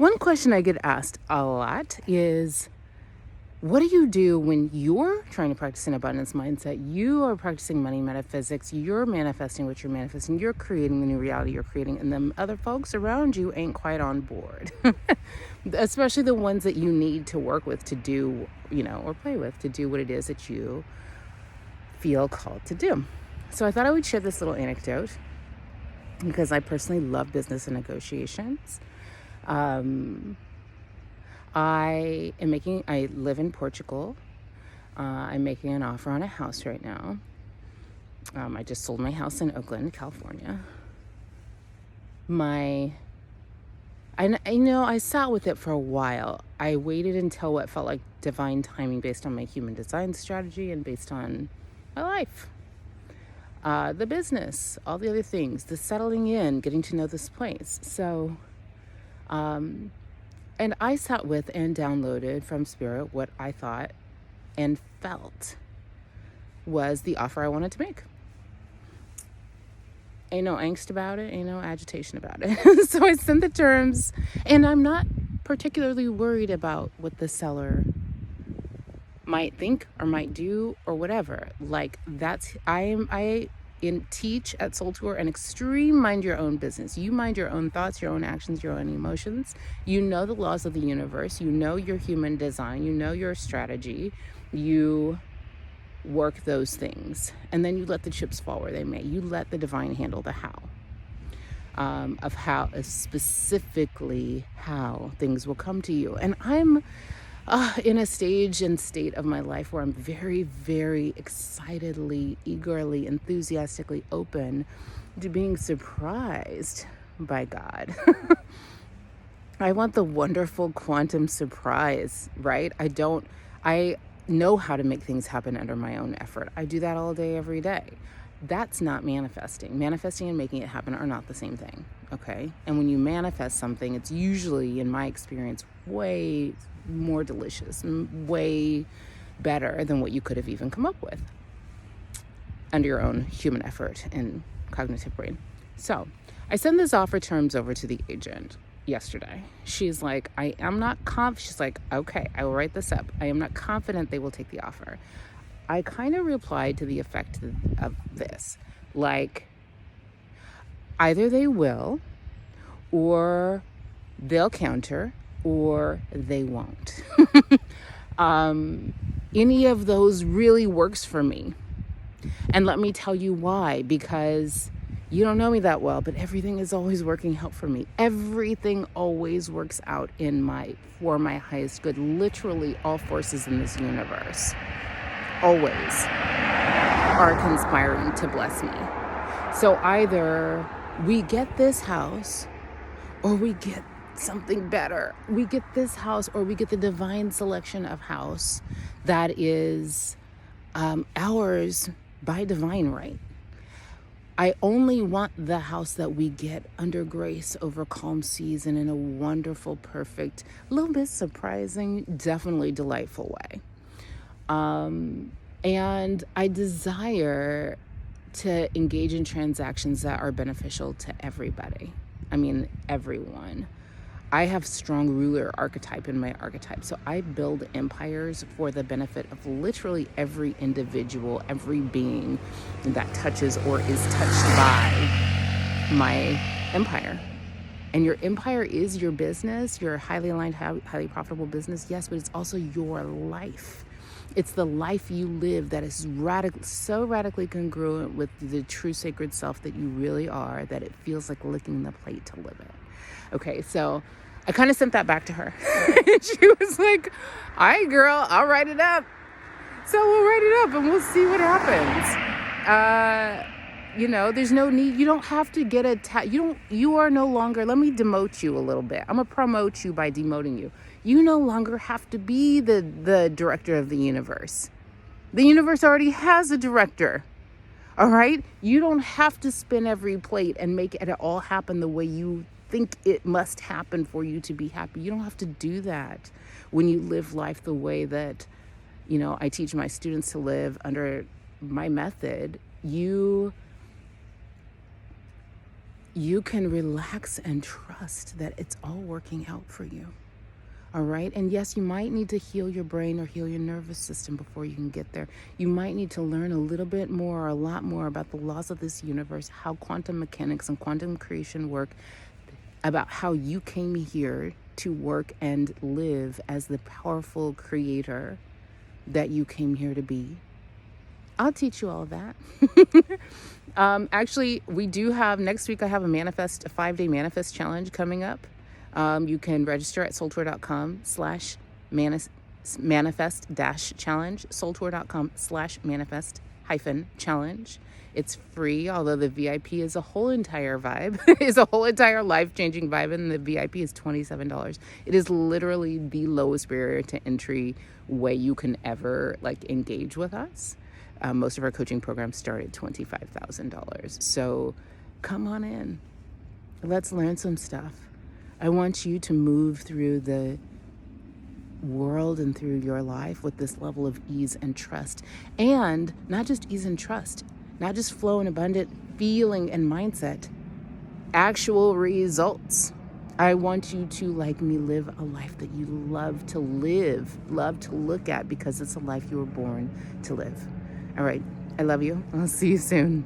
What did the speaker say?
One question I get asked a lot is, what do you do when you're trying to practice an abundance mindset? You are practicing money metaphysics. You're manifesting what you're manifesting. You're creating the new reality you're creating. And then other folks around you ain't quite on board. Especially the ones that you need to work with to do, or play with to do what it is that you feel called to do. So I thought I would share this little anecdote because I personally love business and negotiations. I live in Portugal. I'm making an offer on a house right now. I just sold my house in Oakland, California. I sat with it for a while. I waited until what felt like divine timing based on my human design strategy and based on my life. The business, all the other things, the settling in, getting to know this place. So, and I sat with and downloaded from Spirit what I thought and felt was the offer I wanted to make. Ain't no angst about it, ain't no agitation about it. So I sent the terms, and I'm not particularly worried about what the seller might think or might do or whatever. Like I teach at Soul Tour an extreme mind your own business. You mind your own thoughts, your own actions, your own emotions. You know the laws of the universe. You know your human design. You know your strategy. You work those things. And then you let the chips fall where they may. You let the divine handle the how. Specifically how things will come to you. And I'm in a stage and state of my life where I'm very, very excitedly, eagerly, enthusiastically open to being surprised by God. I want the wonderful quantum surprise, right? I know how to make things happen under my own effort. I do that all day, every day. That's not manifesting. Manifesting and making it happen are not the same thing, okay? And when you manifest something, it's usually, in my experience, way more delicious, way better than what you could have even come up with under your own human effort and cognitive brain. So I sent this offer terms over to the agent yesterday. She's like, I am not she's like, okay, I will write this up. I am not confident they will take the offer. I kind of replied to the effect of this, like, either they will, or they'll counter, or they won't. Any of those really works for me. And let me tell you why, because you don't know me that well, but everything is always working out for me. Everything always works out for my highest good. Literally all forces in this universe always are conspiring to bless me. So either we get this house or we get something better. We get this house or we get the divine selection of house that is ours by divine right. I only want the house that we get under grace over calm seas and in a wonderful, perfect, a little bit surprising, definitely delightful way. And I desire to engage in transactions that are beneficial to everybody. I mean, everyone. I have strong ruler archetype in my archetype. So I build empires for the benefit of literally every individual, every being that touches or is touched by my empire. And your empire is your business, your highly aligned, highly profitable business, yes, but it's also your life. It's the life you live that is so radically congruent with the true sacred self that you really are, that it feels like licking the plate to live it. Okay, so I kind of sent that back to her. She was like, all right, girl, I'll write it up. So we'll write it up and we'll see what happens. There's no need. You don't have to get you are no longer, let me demote you a little bit. I'm going to promote you by demoting you. You no longer have to be the director of the universe. The universe already has a director. All right? You don't have to spin every plate and make it all happen the way you think it must happen for you to be happy. You don't have to do that when you live life the way that, I teach my students to live under my method. You you can relax and trust that it's all working out for you. All right. And yes, you might need to heal your brain or heal your nervous system before you can get there. You might need to learn a little bit more or a lot more about the laws of this universe, how quantum mechanics and quantum creation work, about how you came here to work and live as the powerful creator that you came here to be. I'll teach you all of that. Actually, we do have next week. I have a 5-day manifest challenge coming up. You can register at soultour.com/manifest-challenge, soultour.com/manifest-challenge. It's free, although the VIP is a whole entire vibe, is a whole entire life-changing vibe, and the VIP is $27. It is literally the lowest barrier to entry way you can ever engage with us. Most of our coaching programs start at $25,000. So come on in. Let's learn some stuff. I want you to move through the world and through your life with this level of ease and trust. And not just ease and trust, not just flow and abundant feeling and mindset, actual results. I want you to, like me, live a life that you love to live, love to look at, because it's a life you were born to live. All right. I love you. I'll see you soon.